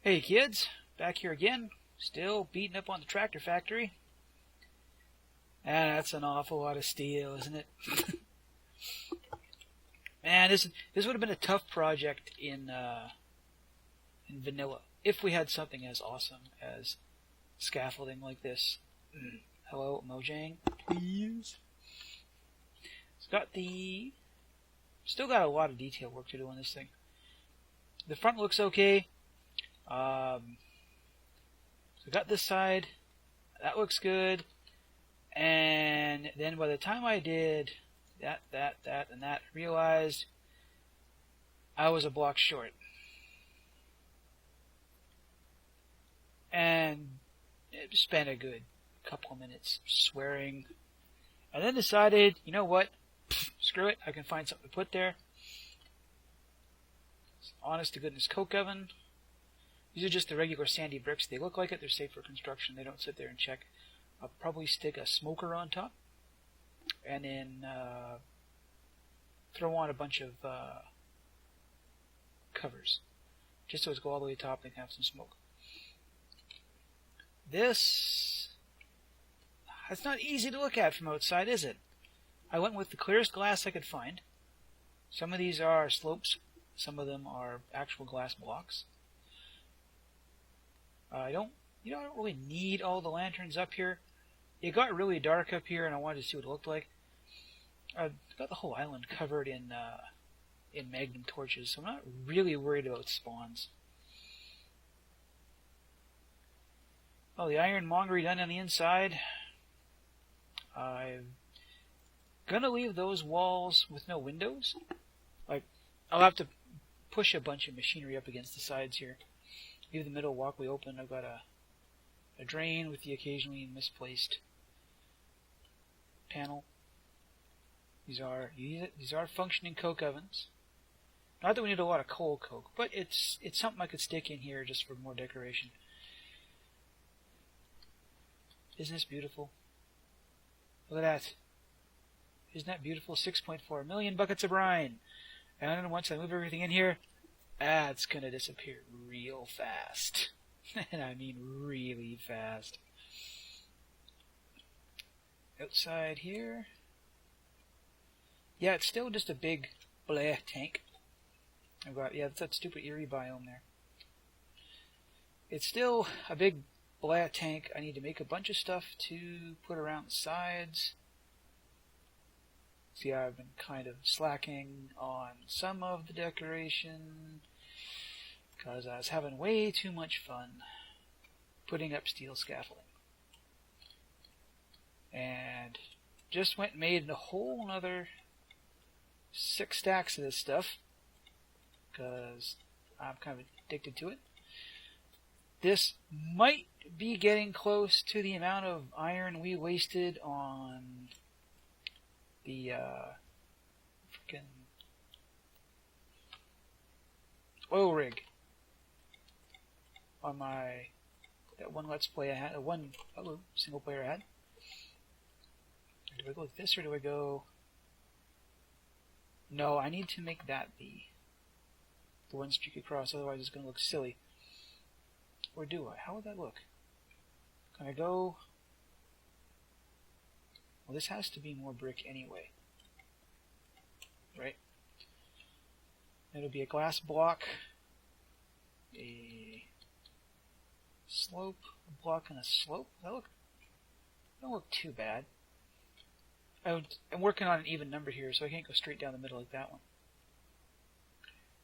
Hey kids, back here again, still beating up on the Traktor factory. That's an awful lot of steel, isn't it? Man, this would have been a tough project in vanilla if we had something as awesome as scaffolding like this. Hello, Mojang, please. Still got a lot of detail work to do on this thing. The front looks okay. So got this side, that looks good, and then by the time I did that, and that, realized I was a block short. And it spent a good couple of minutes swearing, and then decided, you know what, screw it, I can find something to put there. Honest to goodness coke oven. These are just the regular sandy bricks. They look like it. They're safe for construction. They don't sit there and check. I'll probably stick a smoker on top, and then throw on a bunch of covers, just so it's go all the way to the top and have some smoke. It's not easy to look at from outside, is it? I went with the clearest glass I could find. Some of these are slopes. Some of them are actual glass blocks. I don't really need all the lanterns up here. It got really dark up here, and I wanted to see what it looked like. I got the whole island covered in magnum torches, so I'm not really worried about spawns. Oh, the ironmongery done on the inside. I'm gonna leave those walls with no windows. I'll have to push a bunch of machinery up against the sides here. Leave the middle walkway open. I've got a drain with the occasionally misplaced panel. These are functioning coke ovens. Not that we need a lot of coal coke, but it's something I could stick in here just for more decoration. Isn't this beautiful? Look at that. Isn't that beautiful? 6.4 million buckets of brine. And then once I move everything in here, that's going to disappear real fast. And I mean really fast. Outside here. Yeah, it's still just a big bleh tank. It's that stupid eerie biome there. It's still a big bleh tank. I need to make a bunch of stuff to put around the sides. See, I've been kind of slacking on some of the decoration because I was having way too much fun putting up steel scaffolding. And just went and made a whole another 6 stacks of this stuff because I'm kind of addicted to it. This might be getting close to the amount of iron we wasted on the freaking oil rig on that one Let's Play I had, one single player I had. Do I go like this or do I go? No, I need to make that the one streak across, otherwise it's going to look silly. Or do I? How would that look? Can I go? Well, this has to be more brick anyway. Right? It'll be a glass block, a slope, a block and a slope. Don't look too bad. I'm working on an even number here, so I can't go straight down the middle like that one.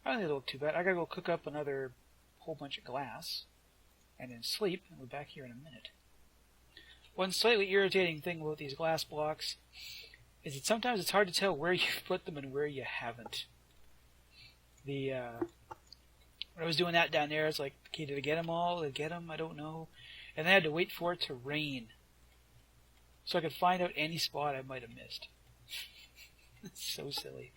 I don't think it'll look too bad. I gotta go cook up another whole bunch of glass, and then sleep, and we're back here in a minute. One slightly irritating thing about these glass blocks is that sometimes it's hard to tell where you've put them and where you haven't. When I was doing that down there, it's like, okay, did I get them all? Did I get them? I don't know. And I had to wait for it to rain so I could find out any spot I might have missed. It's so silly.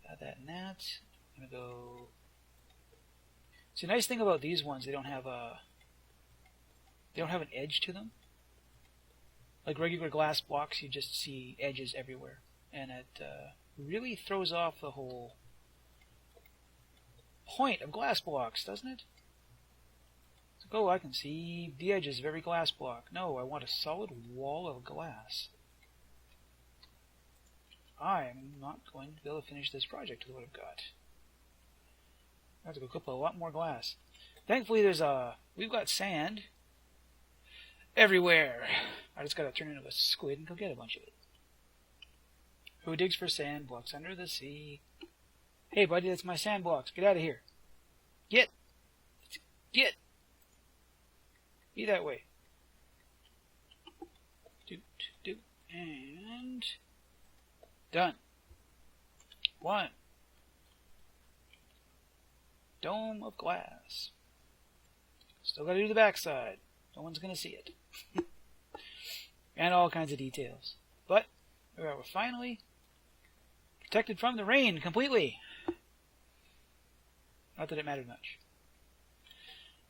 Got that and that. I'm gonna go. See, the nice thing about these ones, they don't have an edge to them. Like regular glass blocks, you just see edges everywhere, and it really throws off the whole point of glass blocks, doesn't it? Oh, I can see the edges of every glass block. No, I want a solid wall of glass. I'm not going to be able to finish this project with what I've got. I have to go cook a lot more glass. Thankfully, we've got sand everywhere. I just gotta turn into a squid and go get a bunch of it. Who digs for sand blocks under the sea? Hey, buddy, that's my sand blocks. Get out of here. Get. Be that way. And done. 1 dome of glass. Still got to do the backside. No one's going to see it. And all kinds of details. But we're finally protected from the rain completely. Not that it mattered much.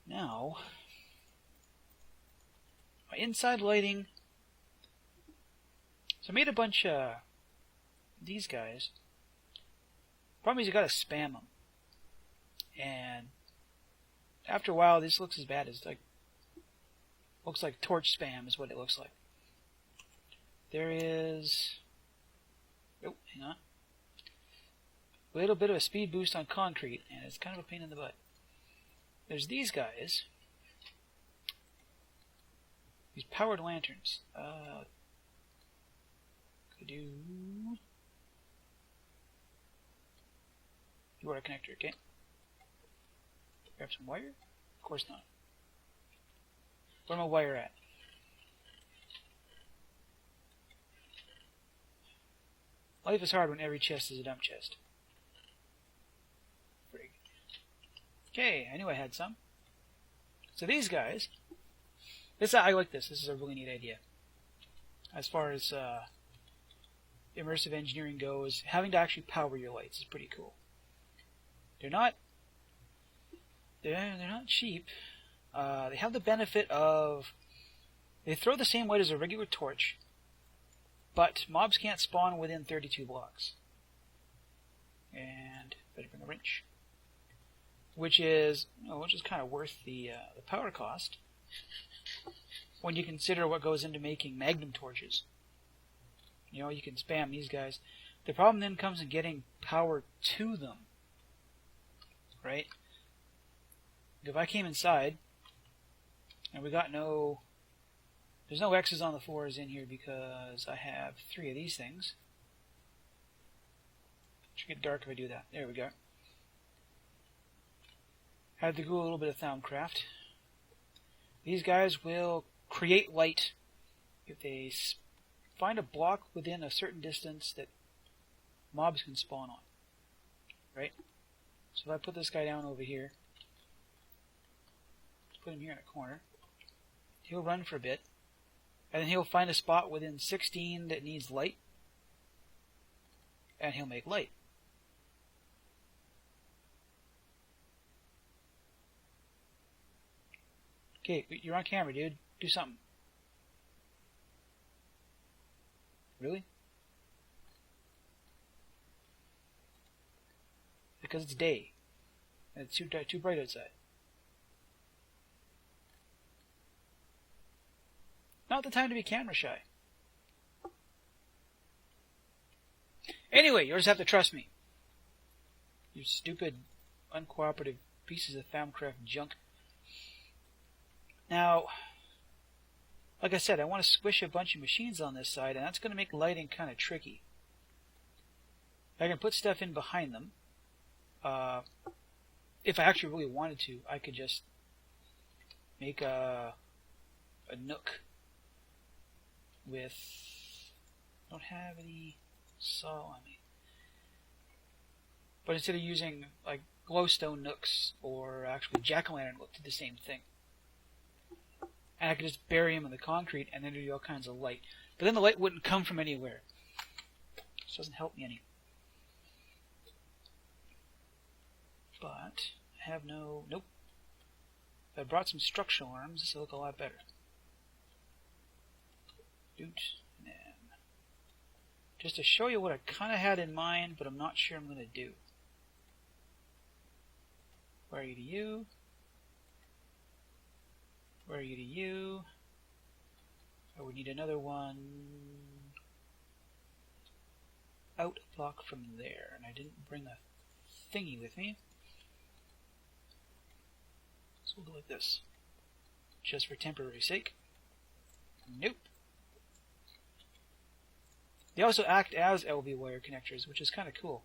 Now, my inside lighting. So I made a bunch of these guys. Problem is you gotta spam them. And after a while, this looks as bad as looks like torch spam is what it looks like. There is, oh, hang on, a little bit of a speed boost on concrete, and it's kind of a pain in the butt. There's these guys, these powered lanterns. Could do water connector, okay? Grab some wire? Of course not. Where's my wire at? Life is hard when every chest is a dump chest. Frig. Okay, I knew I had some. So these guys, I like this. This is a really neat idea. As far as immersive engineering goes, having to actually power your lights is pretty cool. They're not cheap. They have the benefit of they throw the same weight as a regular torch, but mobs can't spawn within 32 blocks. And better bring a wrench, which is kind of worth the power cost when you consider what goes into making magnum torches. You know, you can spam these guys. The problem then comes in getting power to them. Right? If I came inside and we got there's no X's on the floors in here because I have 3 of these things. It should get dark if I do that. There we go. Had to do a little bit of Traktor. These guys will create light if they find a block within a certain distance that mobs can spawn on. Right? So if I put this guy down over here, put him here in a corner, he'll run for a bit, and then he'll find a spot within 16 that needs light, and he'll make light. Okay, you're on camera, dude. Do something. Really? Because it's day, and it's too bright outside. Not the time to be camera shy. Anyway, you just have to trust me. You stupid, uncooperative pieces of Thamcraft junk. Now, like I said, I want to squish a bunch of machines on this side, and that's going to make lighting kind of tricky. I can put stuff in behind them. If I actually really wanted to, I could just make a nook with... I don't have any saw on me. But instead of using like glowstone nooks or actually jack-o'-lantern look, do the same thing. And I could just bury them in the concrete and then do all kinds of light. But then the light wouldn't come from anywhere. This doesn't help me any. But I have nope. If I brought some structural arms, this will look a lot better. Doot, and then just to show you what I kind of had in mind, but I'm not sure I'm going to do. Where are you to you? Where are you to you? I would need another one out a block from there, and I didn't bring a thingy with me. So we'll go like this. Just for temporary sake. Nope. They also act as LV wire connectors, which is kind of cool.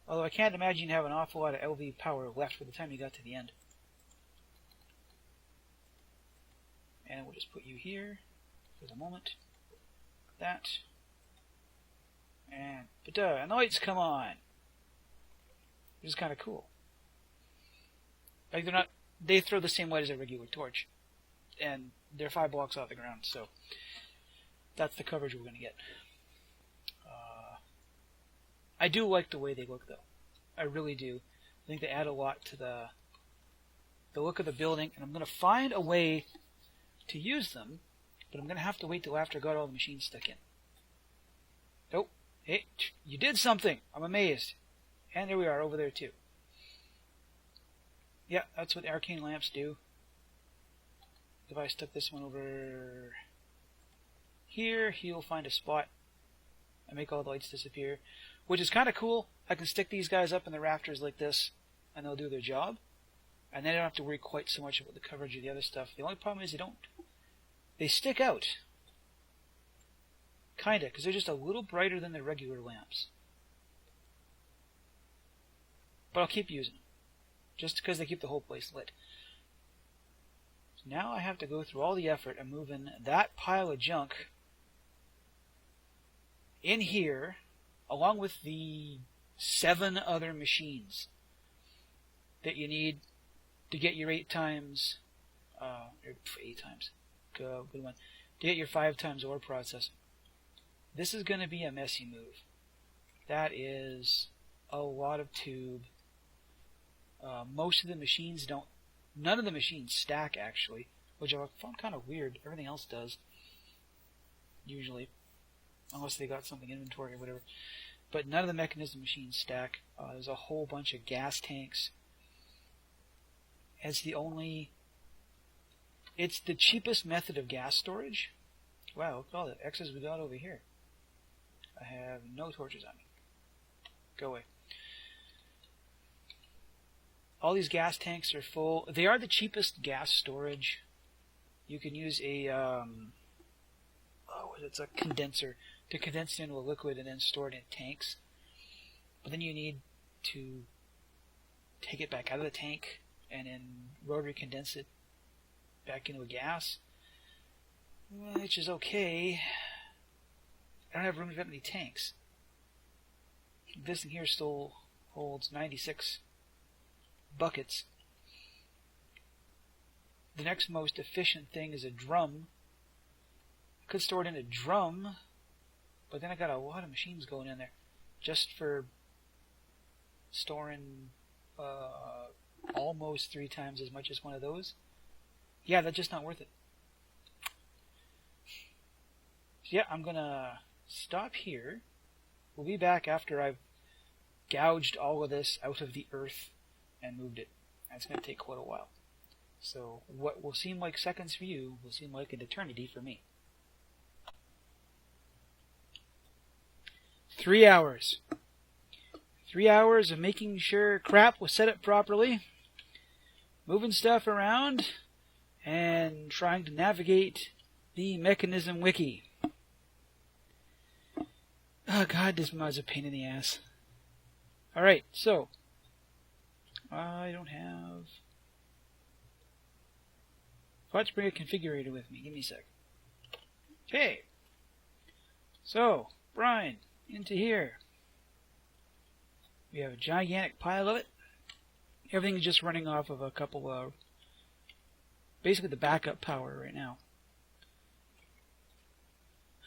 Although I can't imagine you have an awful lot of LV power left by the time you got to the end. And we'll just put you here for the moment. That. And and the lights come on. Which is kind of cool. Like they throw the same light as a regular torch. And they're 5 blocks off the ground, so that's the coverage we're going to get. I do like the way they look, though. I really do. I think they add a lot to the look of the building, and I'm going to find a way to use them, but I'm going to have to wait till after I got all the machines stuck in. Oh, hey, you did something! I'm amazed. And there we are, over there, too. Yeah, that's what arcane lamps do. If I stuck this one over here, he'll find a spot and make all the lights disappear, which is kind of cool. I can stick these guys up in the rafters like this, and they'll do their job. And then I don't have to worry quite so much about the coverage of the other stuff. The only problem is they stick out. Kinda, because they're just a little brighter than the regular lamps. But I'll keep using them, just because they keep the whole place lit. So now I have to go through all the effort of moving that pile of junk in here, along with the 7 other machines that you need to get your 8 times, good one, to get your 5 times ore processing. This is going to be a messy move. That is a lot of tube. Most of the machines none of the machines stack, actually, which I found kind of weird. Everything else does, usually, unless they got something in inventory or whatever. But none of the Mekanism machines stack. There's a whole bunch of gas tanks. It's the cheapest method of gas storage. Wow, look at all the X's we got over here. I have no torches on me. Go away. All these gas tanks are full. They are the cheapest gas storage. You can use it's a condenser to condense it into a liquid and then store it in tanks. But then you need to take it back out of the tank and then rotary condense it back into a gas, which is okay. I don't have room for that many tanks. This thing here still holds 96 buckets. The next most efficient thing is a drum. I could store it in a drum, but then I got a lot of machines going in there just for storing almost 3 times as much as one of those. Yeah, that's just not worth it. So yeah, I'm gonna stop here. We'll be back after I've gouged all of this out of the earth and moved it. That's going to take quite a while. So what will seem like seconds for you will seem like an eternity for me. 3 hours. 3 hours of making sure crap was set up properly, moving stuff around, and trying to navigate the Mekanism wiki. Oh god, this mod's a pain in the ass. Alright, so I don't have... Let's bring a configurator with me. Give me a sec. Okay. So, brine into here. We have a gigantic pile of it. Everything is just running off of a couple of... basically the backup power right now.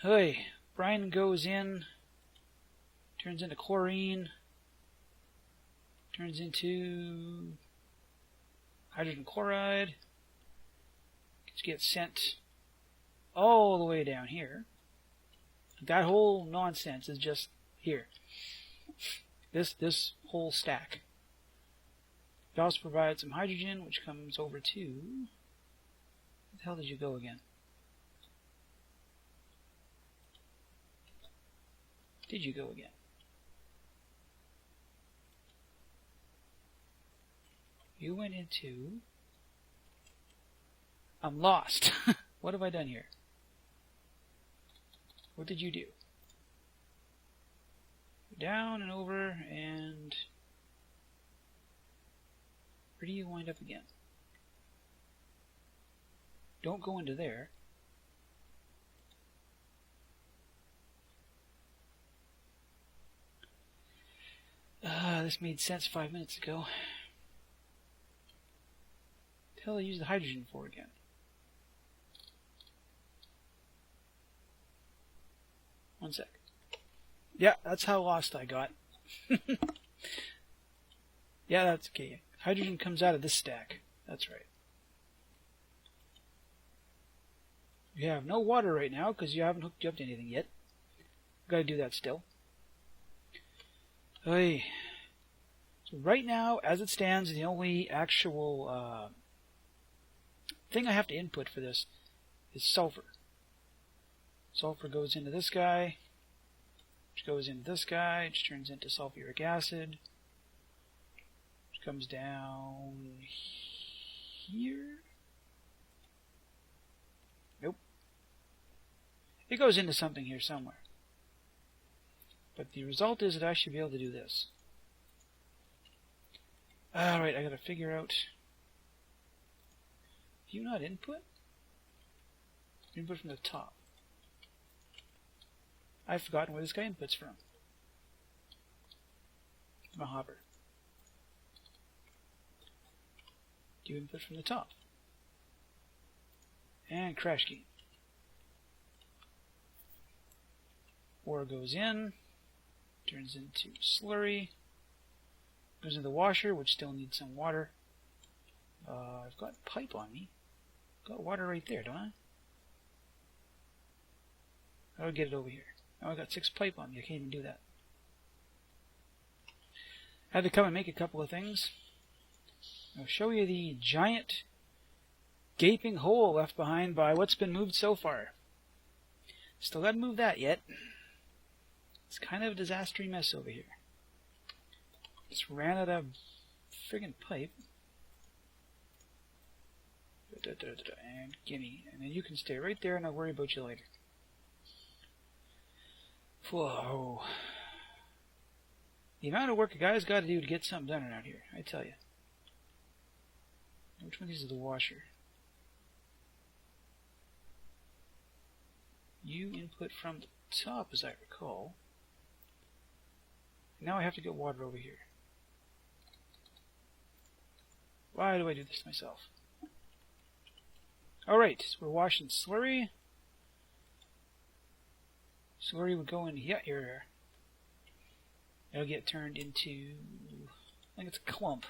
Hey, brine goes in, turns into chlorine, turns into hydrogen chloride, gets sent all the way down here. That whole nonsense is just here. This whole stack. It also provides some hydrogen, which comes over to... What the the hell did you go again? Did you go again? You went into... I'm lost. What have I done here? What did you do? Down and over, and... Where do you wind up again? Don't go into there. This made sense 5 minutes ago. What the hell did I use the hydrogen for again? One sec. Yeah, that's how lost I got. Yeah, that's okay. Hydrogen comes out of this stack. That's right. You have no water right now because you haven't hooked you up to anything yet. Got to do that still. Oy. So right now, as it stands, the only actual thing I have to input for this is sulfur. Sulfur goes into this guy, which goes into this guy, which turns into sulfuric acid, which comes down here. Nope. It goes into something here somewhere. But the result is that I should be able to do this. Alright, I gotta figure out... Do you not input? Input from the top. I've forgotten where this guy inputs from. From a hopper. Do you input from the top? And crash key. Ore goes in, turns into slurry, goes into the washer, which still needs some water. I've got pipe on me. Got water right there, don't I? I'll get it over here. Now I've got 6 pipe on me. I can't even do that. I had to come and make a couple of things. I'll show you the giant gaping hole left behind by what's been moved so far. Still haven't moved that yet. It's kind of a disastrous mess over here. Just ran out of friggin' pipe. And gimme. And then you can stay right there and I'll worry about you later. Whoa. The amount of work a guy's got to do to get something done around here, I tell you. Which one of these is the washer? You input from the top, as I recall. Now I have to get water over here. Why do I do this to myself? Alright, so we're washing slurry. Slurry would go in here. It'll get turned into... I think it's a clump.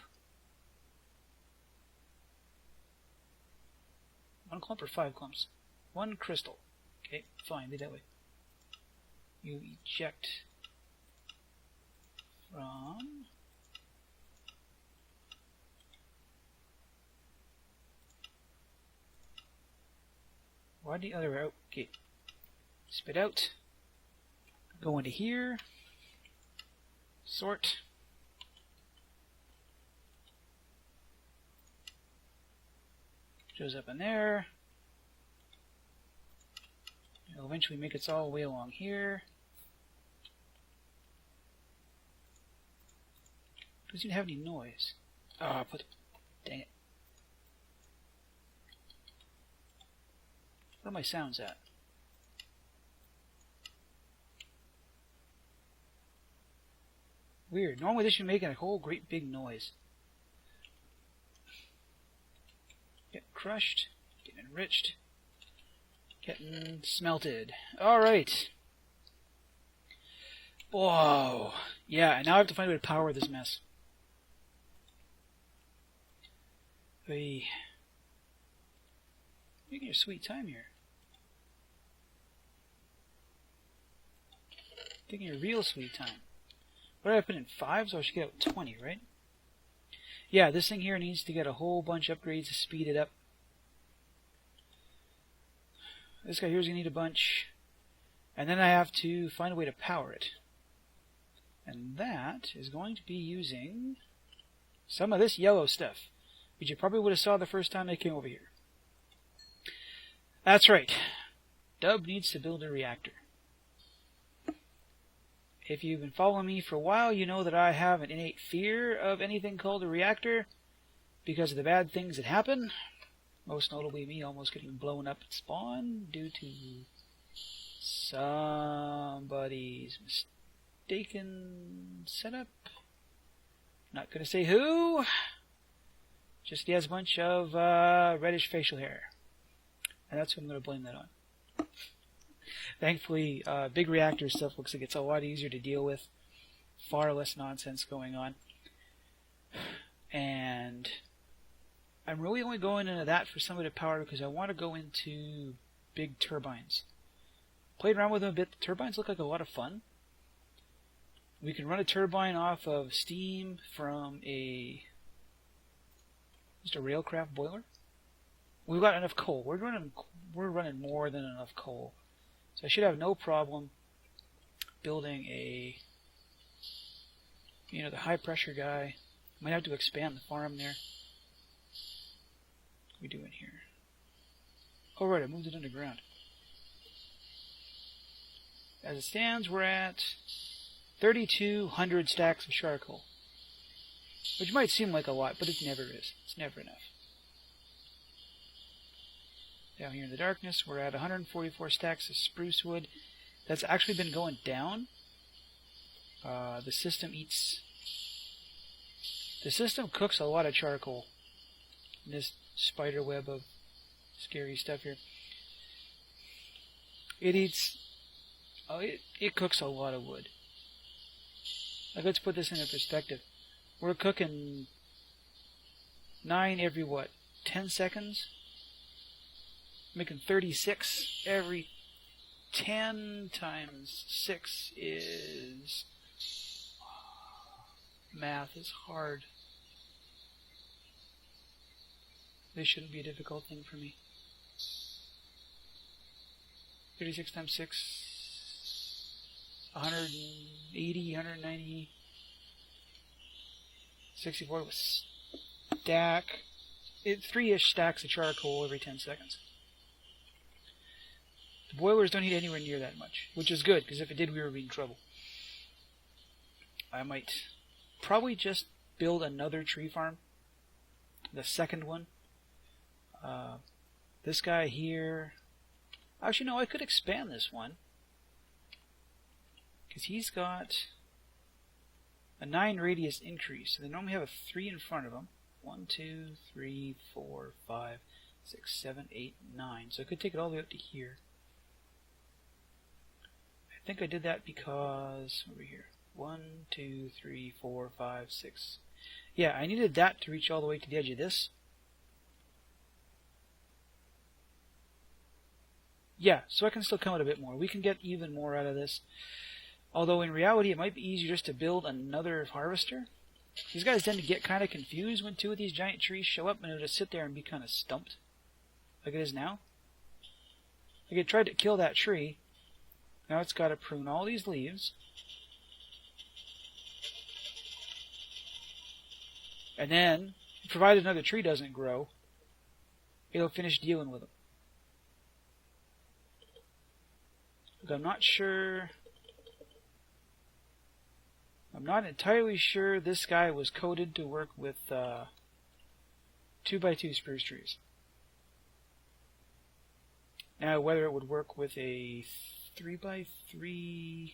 1 clump or 5 clumps? 1 crystal. Okay, fine, be that way. You eject from... Why the other out? Okay. Spit out. Go into here. Sort. Shows up in there. It'll eventually make its all the way along here. Doesn't even have any noise. Ah, dang it. Where are my sounds at? Weird. Normally this should be making a whole great big noise. Getting crushed, getting enriched, getting smelted. Alright. Whoa. Yeah, and now I have to find a way to power this mess. Hey. You're getting your sweet time here. Taking your real sweet time. What did I put in? 5, so I should get out 20, right? Yeah, this thing here needs to get a whole bunch of upgrades to speed it up. This guy here is going to need a bunch. And then I have to find a way to power it. And that is going to be using some of this yellow stuff, which you probably would have saw the first time I came over here. That's right. Dub needs to build a reactor. If you've been following me for a while, you know that I have an innate fear of anything called a reactor because of the bad things that happen. Most notably me almost getting blown up at spawn due to somebody's mistaken setup. Not going to say who. Just he has a bunch of reddish facial hair. And that's who I'm going to blame that on. Thankfully, big reactor stuff looks like it's a lot easier to deal with. Far less nonsense going on. And I'm really only going into that for some of the power because I want to go into big turbines. Played around with them a bit. The turbines look like a lot of fun. We can run a turbine off of steam from just a railcraft boiler. We've got enough coal. We're running more than enough coal. So I should have no problem building the high pressure guy. Might have to expand the farm there. What are we doing here? Oh right, I moved it underground. As it stands, we're at 3,200 stacks of charcoal. Which might seem like a lot, but it never is. It's never enough. Down here in the darkness, we're at 144 stacks of spruce wood. That's actually been going down. The system cooks a lot of charcoal. In this spider web of scary stuff here. It cooks a lot of wood. Like, let's put this into perspective. We're cooking 9 every 10 seconds? Making 36 every 10 times 6 is... Math is hard. This shouldn't be a difficult thing for me. 36 times 6... 180, 190... 64 with stack... 3-ish stacks of charcoal every 10 seconds. The boilers don't need anywhere near that much, which is good, because if it did, we would be in trouble. I might probably just build another tree farm. The second one. This guy here... Actually, no, I could expand this one. Because he's got a 9 radius increase. So they normally have a 3 in front of them. 1, 2, 3, 4, 5, 6, 7, 8, 9. So I could take it all the way up to here. I think I did that because... over here. 1, 2, 3, 4, 5, 6. Yeah, I needed that to reach all the way to the edge of this. Yeah, so I can still come out a bit more. We can get even more out of this. Although in reality it might be easier just to build another harvester. These guys tend to get kind of confused when 2 of these giant trees show up and it'll just sit there and be kind of stumped. Like it is now. Like it tried to kill that tree. Now it's got to prune all these leaves. And then, provided another tree doesn't grow, it'll finish dealing with them. I'm not sure... I'm not entirely sure this guy was coded to work with 2x2 spruce trees. Now, whether it would work with a 3x3...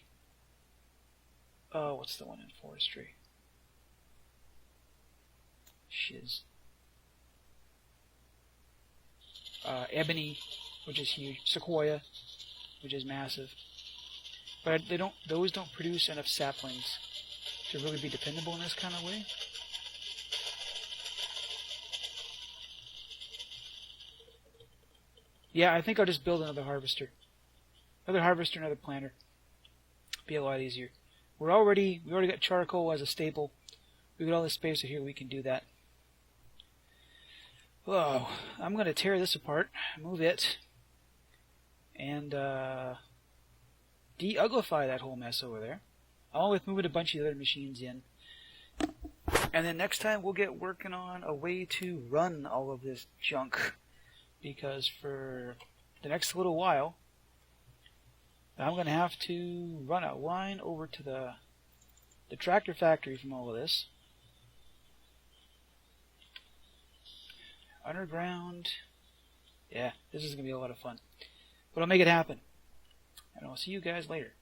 Oh, what's the one in forestry? Shiz. Ebony, which is huge. Sequoia, which is massive. But those don't produce enough saplings to really be dependable in this kind of way. Yeah, I think I'll just build another harvester. Another planter. Be a lot easier. We already got charcoal as a staple. We got all this space here, we can do that. Whoa, I'm going to tear this apart, move it, and de-uglify that whole mess over there, along with moving a bunch of the other machines in. And then next time we'll get working on a way to run all of this junk, because for the next little while I'm going to have to run a line over to the Traktor factory from all of this. Underground. Yeah, this is going to be a lot of fun. But I'll make it happen. And I'll see you guys later.